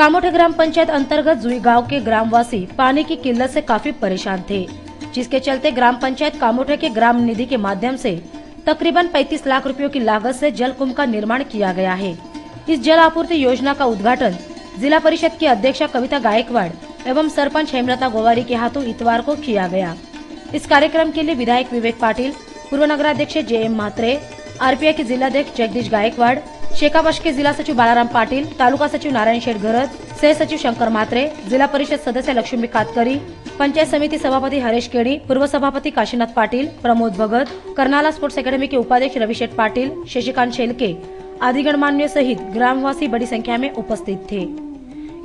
कामोठे ग्राम पंचायत अंतर्गत जुई गांव के ग्रामवासी पानी की किल्लत से काफी परेशान थे, जिसके चलते ग्राम पंचायत कामोठे के ग्राम निधि के माध्यम से तकरीबन 35 लाख रुपयों की लागत से जल कुंभ का निर्माण किया गया है। इस जल आपूर्ति योजना का उद्घाटन जिला परिषद की अध्यक्षा कविता गायकवाड़ एवं सरपंच हेमलता गोवारी के हाथों इतवार को किया गया। इस कार्यक्रम के लिए विधायक विवेक पाटिल, पूर्व नगराध्यक्ष JM म्हात्रे, RPI के जिलाध्यक्ष जगदीश गायकवाड़, शेकावश के जिला सचिव बालाराम पाटिल, तालुका सचिव नारायण शेठ घरत, सह सचिव शंकर म्हात्रे, जिला परिषद सदस्य लक्ष्मी कातकरी, पंचायत समिति सभापति हरेश केड़ी, पूर्व सभापति काशीनाथ पाटिल, प्रमोद भगत, कर्नाला स्पोर्ट्स अकेडमी के उपाध्यक्ष रविशेठ पाटिल, शशिकांत शेलके आदि गणमान्यों सहित ग्रामवासी बड़ी संख्या में उपस्थित थे।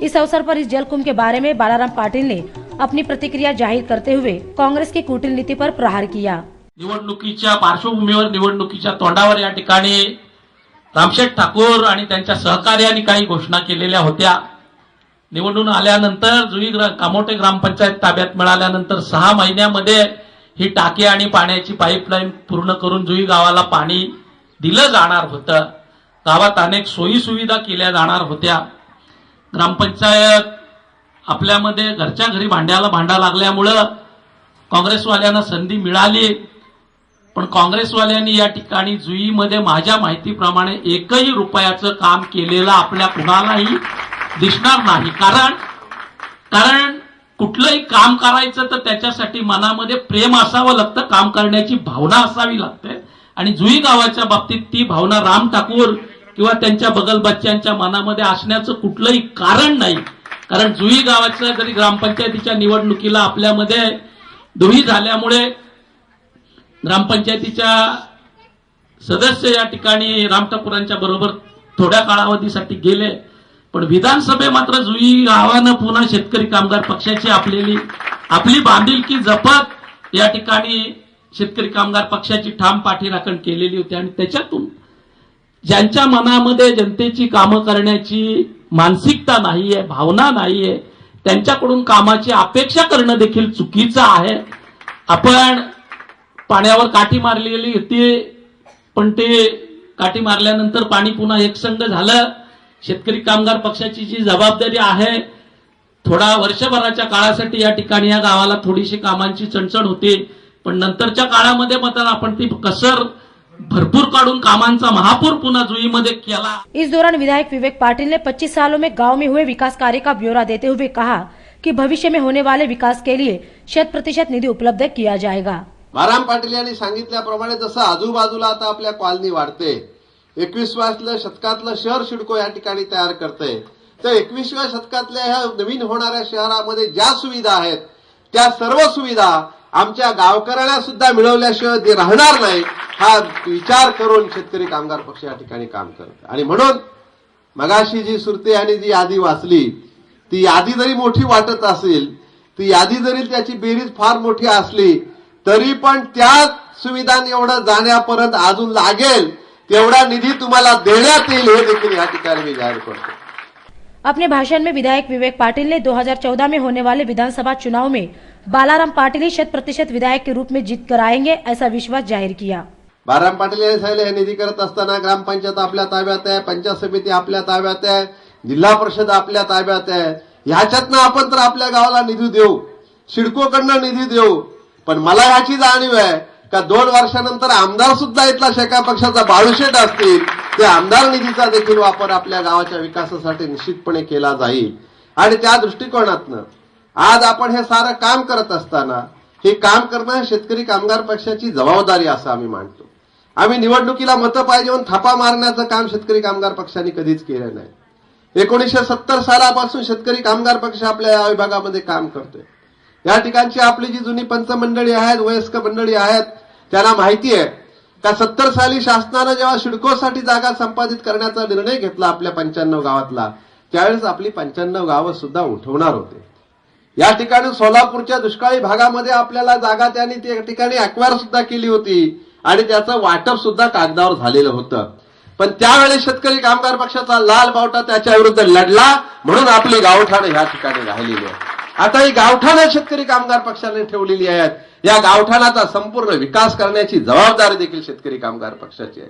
इस अवसर पर इस जल कुंभ के बारे में बालाराम पाटिल ने अपनी प्रतिक्रिया जाहीर करते हुए कांग्रेस की कुटिल नीति पर प्रहार किया। निवडणुकीच्या पार्श्वभूमीवर निवडणुकीच्या तोंडावर या ठिकाणी रामशेठ ठाकूर आणि त्यांच्या सहकार्याने काही घोषणा केलेल्या होत्या। निवडून आल्यानंतर जुई कामोठे ग्रामपंचायत ताब्यात मिळाल्यानंतर 6 महिन्यामध्ये ही टाकी आणि पाण्याची पाईपलाईन पूर्ण करून जुई गावाला पाणी दिलं जाणार होतं। गावात अनेक सोयी सुविधा केल्या जाणार होत्या। ग्रामपंचायत आपल्यामध्ये घरच्या घरी भांड्याला भांडा लागल्यामुळं काँग्रेसवाल्यांना संधी मिळाली, पण काँग्रेसवाल्यांनी या ठिकाणी जुईमध्ये माझ्या माहितीप्रमाणे एकही रुपयाचं काम केलेलं आपल्या कुणालाही दिसणार नाही। कारण कुठलंही काम करायचं तर त्याच्यासाठी मनामध्ये प्रेम असावं लागतं, काम करण्याची भावना असावी लागते आणि जुई गावाच्या बाबतीत ती भावना राम ठाकूर किंवा त्यांच्या बगलबच्च्यांच्या मनामध्ये असण्याचं कुठलंही कारण नाही। कारण जुई गावाच्या जरी ग्रामपंचायतीच्या निवडणुकीला आपल्यामध्ये दुही झाल्यामुळे ग्रामपंचायतीच्या सदस्य या ठिकाणी राम ठाकूरांच्या बरोबर थोड्या कालावधीसाठी गेले, पण विधानसभे मात्र जुई गावानं पुन्हा शेतकरी कामगार पक्षाची आपली बांधिलकी जपत या ठिकाणी शेतकरी कामगार पक्षाची ठाम पाठीराखण केलेली होती आणि त्याच्यातून ज्यांच्या मनामध्ये जनतेची कामं करण्याची मानसिकता नाहीये, भावना नाहीये, त्यांच्याकडून कामाची अपेक्षा करणं देखील चुकीचं आहे। आपण पाण्यावर काठी मारलेली होती, पण ते काठी मारल्यानंतर पाणी पुन्हा एकसंध झालं। शेतकरी कामगार पक्षाची जी जबाबदारी आहे, थोडा वर्षभराच्या काळासाठी या ठिकाणी या गावाला थोडीशी कामांची चणचण होती, पण नंतरच्या काळामध्ये मात्र आपण ती कसर भरपूर काढून कामांचा महापूर पुन्हा जुईमध्ये केला। इस दौरान विधायक विवेक पाटिल ने 25 सालों में गांव में हुए विकास कार्य का ब्यौरा देते हुए कहा कि भविष्य में होने वाले विकास के लिए 100% निधि उपलब्ध किया जाएगा। बालाराम पाटिल यांनी सांगितल्याप्रमाणे जसं आजूबाजूला आता आपल्या कॉलनी वाढते, 21व्या शतकातलं शहर सिडको या ठिकाणी तयार करते, तर 21व्या शतकातल्या ह्या नवीन होणाऱ्या शहरामध्ये ज्या सुविधा आहेत त्या सर्व सुविधा आमच्या गावकऱ्यांना सुद्धा मिळवल्याशिवाय ते राहणार नाही, हा विचार करून शेतकरी कामगार पक्ष या ठिकाणी काम करत। आणि म्हणून मगाशी जी सुरते आणि जी यादी वाचली, ती यादी जरी मोठी वाटत असेल, ती यादी जरी त्याची बेरीज फार मोठी असली तरी पण त्या सुविधा एवढं जाण्यापर्यंत अजून लागेल तेवढा निधी तुम्हाला देण्यात येईल, हे देखील या ठिकाणी मी जाहीर करतो। अपने भाषण में विधायक विवेक पाटिल ने 2014 में होने वाले विधानसभा चुनाव में बालाराम पाटिल ही 100% विधायक के रूप में जीत कर आएंगे, ऐसा विश्वास जाहिर किया। बालाराम पाटिल यांनी सांगितले, हे निधी करत असताना ग्रामपंचायत आपल्या ताब्यात आहे, पंचायत समिती आपल्या ताब्यात आहे, जिल्हा परिषद आपल्या ताब्यात आहे, ह्याच्यातनं आपण तर आपल्या गावाला निधी देऊ, सिडकोकडनं निधी देऊ, पण मला ह्याची जाणीव आहे का 2 वर्षानंतर आमदार सुद्धा इथला शेका पक्षाचा बाळूशेठ असतील, ते आमदार निधीचा देखील वापर आपल्या गावाच्या विकासासाठी निश्चितपणे केला जाईल। आणि त्या दृष्टिकोनातनं आज आपण हे सारं काम करत असताना हे काम करणं शेतकरी कामगार पक्षाची जबाबदारी असं आम्ही मानतो। आम्ही निवडणुकीला मतं पाहिजे म्हणून थापा मारण्याचं काम शेतकरी कामगार पक्षाने कधीच केलं नाही। 1970 सालापासून शेतकरी कामगार पक्ष आपल्या या विभागामध्ये काम करतोय। या ठिकाणची आपली जी जुनी पंच मंडळी आहेत, वयस्क मंडळी आहेत, त्यांना माहिती आहे का 70 साली शासनानं जेव्हा सिडकोसाठी जागा संपादित करण्याचा निर्णय घेतला आपल्या 95 गावातला, त्यावेळेस आपली 95 गावं सुद्धा उठवणार होते। या ठिकाणी सोलापूरच्या दुष्काळी भागामध्ये आपल्याला जागा त्यांनी त्या ठिकाणी अक्वायर सुद्धा केली होती आणि त्याचं वाटप सुद्धा कागदावर झालेलं होतं, पण त्यावेळेस शेतकरी कामगार पक्षाचा लाल बावटा त्याच्या विरुद्ध लढला, म्हणून आपली गावठाणं या ठिकाणी राहिलेली आहे। आता ही गावठाणं शेतकरी कामगार पक्षाने ठेवलेली आहेत, या गावठाणाचा संपूर्ण विकास करण्याची जबाबदारी देखील शेतकरी कामगार पक्षाची आहे।